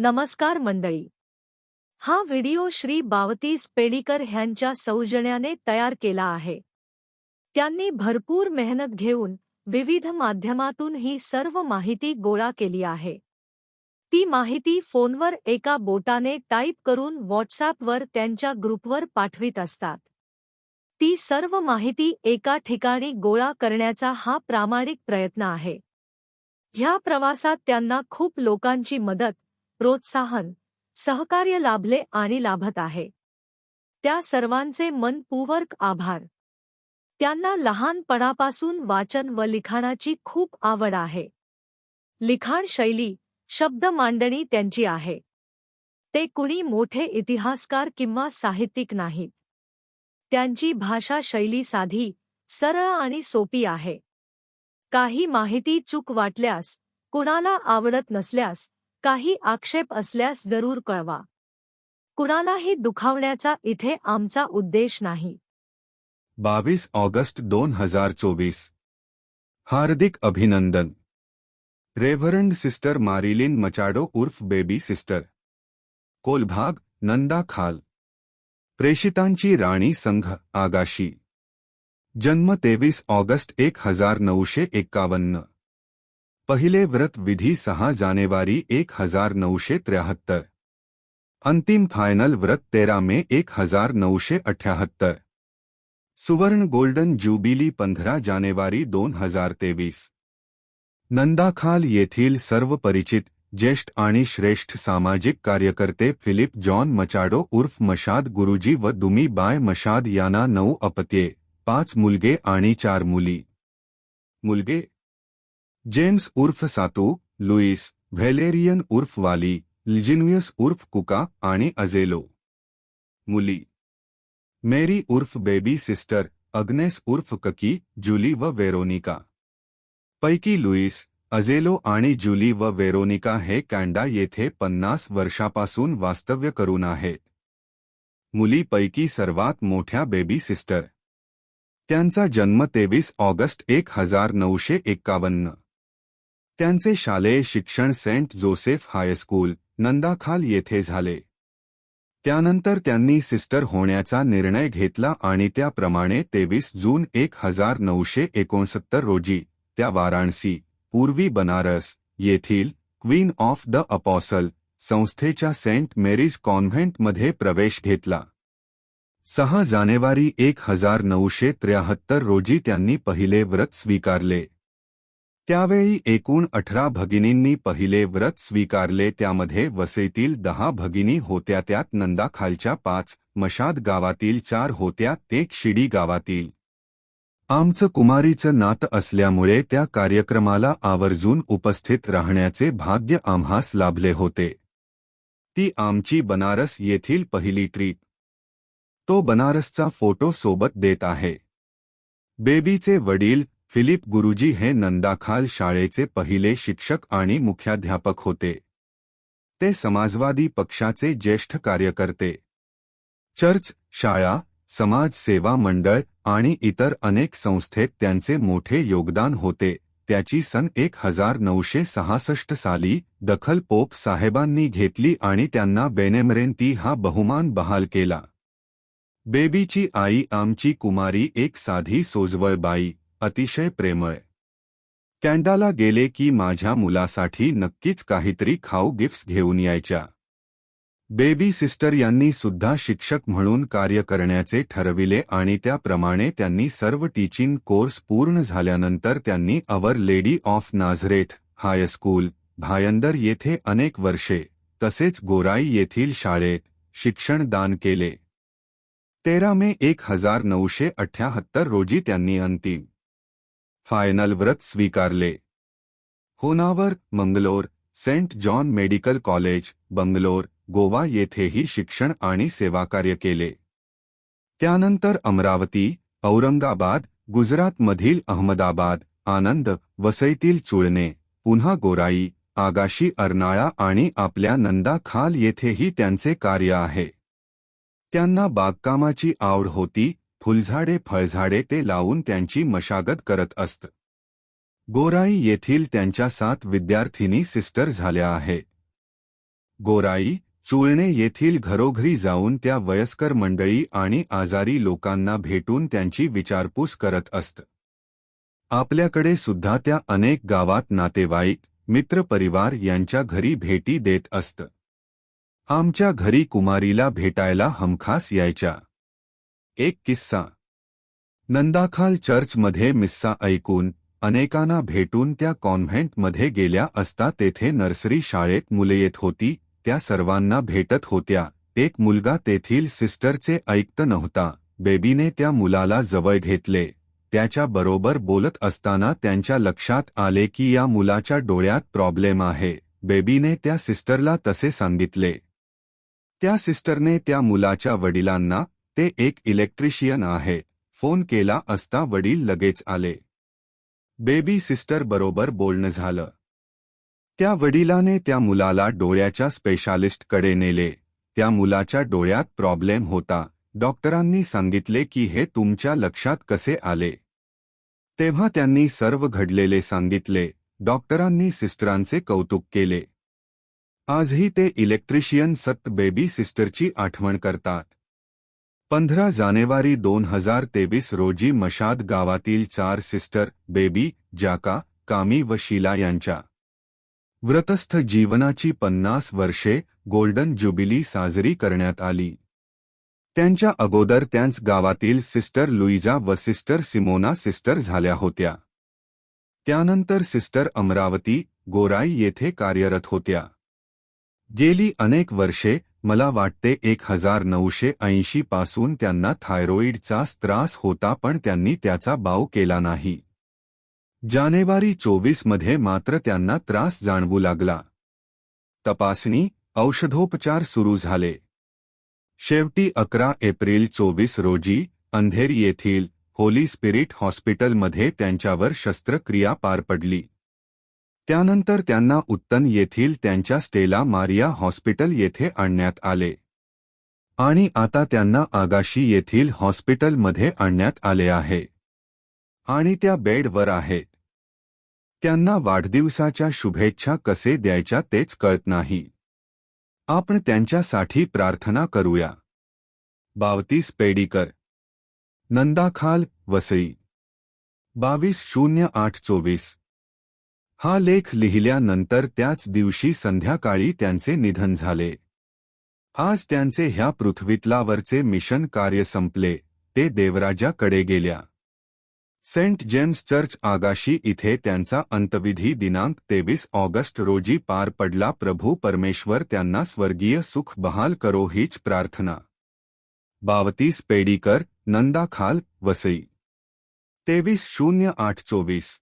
नमस्कार मंडळी. हा व्हिडिओ श्री बावतीस पेडीकर ह्यांच्या सौजन्याने तयार केला आहे. त्यांनी भरपूर मेहनत घेऊन विविध माध्यमातून ही सर्व माहिती गोळा केली आहे. ती माहिती फोनवर एका बोटाने टाईप करून व्हॉट्सॲपवर त्यांच्या ग्रुपवर पाठवित असतात. ती सर्व माहिती एका ठिकाणी गोळा करण्याचा हा प्रामाणिक प्रयत्न आहे. ह्या प्रवासात त्यांना खूप लोकांची मदत, प्रोत्साहन, सहकार्य लाभले आणि लाभत आहे. त्या सर्वांचे मनपूर्वक आभार. त्यांना लहानपणापासून वाचन व लिखाणाची खूप आवड आहे. लिखाण शैली, शब्द मांडणी त्यांची आहे. ते कुणी मोठे इतिहासकार किंवा साहित्यिक नाहीत. त्यांची भाषा शैली साधी, सरळ आणि सोपी आहे. काही माहिती चूक वाटल्यास, कुणाला आवडत नसल्यास, काही आक्षेप असल्यास जरूर कळवा. कुणालाही दुखावण्याचा इथे आमचा उद्देश नाही. 22 ऑगस्ट 2024. हार्दिक अभिनंदन. रेव्हरंड सिस्टर मारिलिन मचाडो उर्फ बेबी सिस्टर, कोलभाग, नंदा खाल. प्रेषितांची राणी संघ, आगाशी. जन्म 23 ऑगस्ट 1951. पहिले व्रत विधी 6 जानेवारी 1973. अंतिम फायनल व्रत 13 मे 1978. सुवर्ण गोल्डन ज्युबिली 15 जानेवारी 2023. नंदाखाल येथील सर्व परिचित, ज्येष्ठ आणि श्रेष्ठ सामाजिक कार्यकर्ते फिलिप जॉन मचाडो उर्फ मशाद गुरुजी व दुमी बाय मशाद यांना 9 अपत्ये, 5 मुलगे आणि 4 मुली. मुलगे: जेम्स उर्फ सातू, लुईस, व्हॅलेरियन उर्फ वाली, लिजिनुयस उर्फ कुका आणि अजेलो. मुली: मेरी उर्फ बेबी सिस्टर, अग्नेस उर्फ ककी, जुली व वेरोनिका. पैकी लुईस, अजेलो आणि जुली व वेरोनिका हे कॅनडा येथे 50 वर्षापासून वास्तव्य करून आहेत. मुलीपैकी सर्वात मोठ्या बेबी सिस्टर. त्यांचा जन्म 23 ऑगस्ट 1951. त्यांचे शालेय शिक्षण सेंट जोसेफ हायस्कूल, नंदाखाल येथे झाले. त्यानंतर त्यांनी सिस्टर होण्याचा निर्णय घेतला आणि त्याप्रमाणे 23 जून 1969 रोजी त्या वाराणसी, पूर्वी बनारस, येथील क्वीन ऑफ द अपॉसल संस्थेच्या सेंट मेरीज कॉन्व्हेंटमध्ये प्रवेश घेतला. 6 जानेवारी 1973 रोजी त्यांनी पहिले व्रत स्वीकारले. त्यावेळी एकूण 18 भगिनींनी पहिले व्रत स्वीकारले. त्यामध्ये वसईतील 10 भगिनी होत्या, त्यात नंदाखालच्या 5, मशाद गावातील 4 होत्या, ते शिडी गावातील. आमचं कुमारीचं नातं असल्यामुळे त्या कार्यक्रमाला आवर्जून उपस्थित राहण्याचे भाग्य आम्हास लाभले होते. ती आमची बनारस येथील पहिली ट्रीप. तो बनारसचा फोटो सोबत देत आहे. बेबीचे वडील फिलिप गुरुजी हे नंदाखाल शाळेचे पहिले शिक्षक आणि मुख्याध्यापक होते. ते समाजवादी पक्षाचे ज्येष्ठ कार्यकर्ते. चर्च, शाळा, समाज सेवा मंडळ आणि इतर अनेक संस्थेत त्यांचे मोठे योगदान होते. त्याची सन 1966 साली दखल पोप साहेबांनी घेतली आणि त्यांना बेनेमरेंती हा बहुमान बहाल केला. बेबीची आई आमची कुमारी एक साधी सोजवळ बाई, अतिशय प्रेमळ. कॅनडाला गेले की माझ्या मुलासाठी नक्कीच काहीतरी खाऊ गिफ्ट्स घेऊन यायच्या. बेबी सिस्टर यांनी सुद्धा शिक्षक म्हणून कार्य करण्याचे ठरविले आणि त्याप्रमाणे त्यांनी सर्व टीचिंग कोर्स पूर्ण झाल्यानंतर त्यांनी our lady of Nazareth high school, Bhayandar येथे अनेक वर्षे, तसेच गोराई येथील शाळेत शिक्षण दान केले. 13 मे 1978 रोजी त्यांनी अंतिम फायनल व्रत स्वीकारले. Honavar, Mangalore, saint John medical college, Bangalore, Goa येथेही शिक्षण आणि सेवाकार्य केले. त्यानंतर अमरावती, औरंगाबाद, गुजरातमधील अहमदाबाद, आनंद, वसईतील चुळणे, पुन्हा गोराई, आगाशी, अर्नाळा आणि आपल्या नंदाखाल येथेही त्यांचे कार्य आहे. त्यांना बागकामाची आवड होती. फुलझाडे फळझाडे ते लावून त्यांची मशागत करत असत. गोराई येथील त्यांच्या 7 विद्यार्थिनी सिस्टर झाल्या आहेत. गोराई चुळणे येथील घरोघरी जाऊन त्या वयस्कर मंडळी आणि आजारी लोकांना भेटून त्यांची विचारपूस करत असत. आपल्याकडे सुद्धा त्या अनेक गावात नातेवाईक मित्रपरिवार यांच्या घरी भेटी देत असत. आमच्या घरी कुमारीला भेटायला हमखास यायच्या. एक किस्सा. नंदाखाल चर्चमध्ये मिस्सा ऐकून अनेकांना भेटून त्या कॉन्व्हेंटमध्ये गेल्या असता तेथे नर्सरी शाळेत मुले येत होती, त्या सर्वांना भेटत होत्या. एक मुलगा तेथील सिस्टरचे ऐकत नव्हता. बेबीने त्या मुलाला जवळ घेतले. त्याच्या बरोबर बोलत असताना त्यांच्या लक्षात आले की या मुलाच्या डोळ्यात प्रॉब्लेम आहे. बेबीने त्या सिस्टरला तसे सांगितले. त्या सिस्टरने त्या मुलाच्या वडिलांना, ते एक इलेक्ट्रिशियन आहे, फोन केला असता वडील लगेच आले. बेबी सिस्टर बरोबर बोलणं झालं. त्या वडिलाने त्या मुलाला डोळ्याच्या स्पेशालिस्टकडे नेले. त्या मुलाच्या डोळ्यात प्रॉब्लेम होता. डॉक्टरांनी सांगितले की हे तुमच्या लक्षात कसे आले. तेव्हा त्यांनी सर्व घडलेले सांगितले. डॉक्टरांनी सिस्टरांचे कौतुक केले. आजही ते इलेक्ट्रिशियन सत बेबी सिस्टरची आठवण करतात. 15 जानेवारी 2023 रोजी मशाद गावातील 4 सिस्टर, बेबी, जाका, कामी व शीला यांच्या व्रतस्थ जीवनाची 50 वर्षे गोल्डन ज्युबिली साजरी करण्यात आली. त्यांच्या अगोदर त्यांच गावातील सिस्टर लुईजा व सिस्टर सिमोना सिस्टर झाल्या होत्या. त्यानंतर सिस्टर अमरावती, गोराई येथे कार्यरत होत्या. गेली अनेक वर्षे, मला वाटते 1980 पासून त्यांना थायरॉईडचा त्रास होता, पण त्यांनी त्याचा बाव केला नाही. जानेवारी 24 मध्ये मात्र त्यांना त्रास जाणवू लागला. तपासणी, औषधोपचार सुरू झाले. शेवटी 11 एप्रिल 24 रोजी अंधेरी येथील होली स्पिरिट हॉस्पिटलमध्ये त्यांच्यावर शस्त्रक्रिया पार पडली. त्यानंतर त्यांना उत्तन येथील त्यांच्या स्टेला मारिया हॉस्पिटल येथे आणण्यात आले आणि आता त्यांना आगाशी येथील हॉस्पिटलमध्ये आणण्यात आले आहे आणि त्या बेडवर आहेत. त्यांना वाढदिवसाच्या शुभेच्छा कसे द्यायच्या तेच कळत नाही. आपण त्यांच्यासाठी प्रार्थना करूया. 32 पेडीकर, नंदाखाल, वसई, 22/08/24. हा लेख लिहिल्यानंतर त्याच दिवशी संध्याकाळी त्यांचे निधन झाले. आज त्यांचे ह्या पृथ्वीतलावरचे मिशन कार्य संपले. ते देवराजाकडे गेल्या. सेंट जेम्स चर्च आगाशी इथे त्यांचा अंतविधी दिनांक 23 ऑगस्ट रोजी पार पडला. प्रभू परमेश्वर त्यांना स्वर्गीय सुख बहाल करो हीच प्रार्थना. 32 पेडीकर, नंदाखाल, वसई, 23/08/24.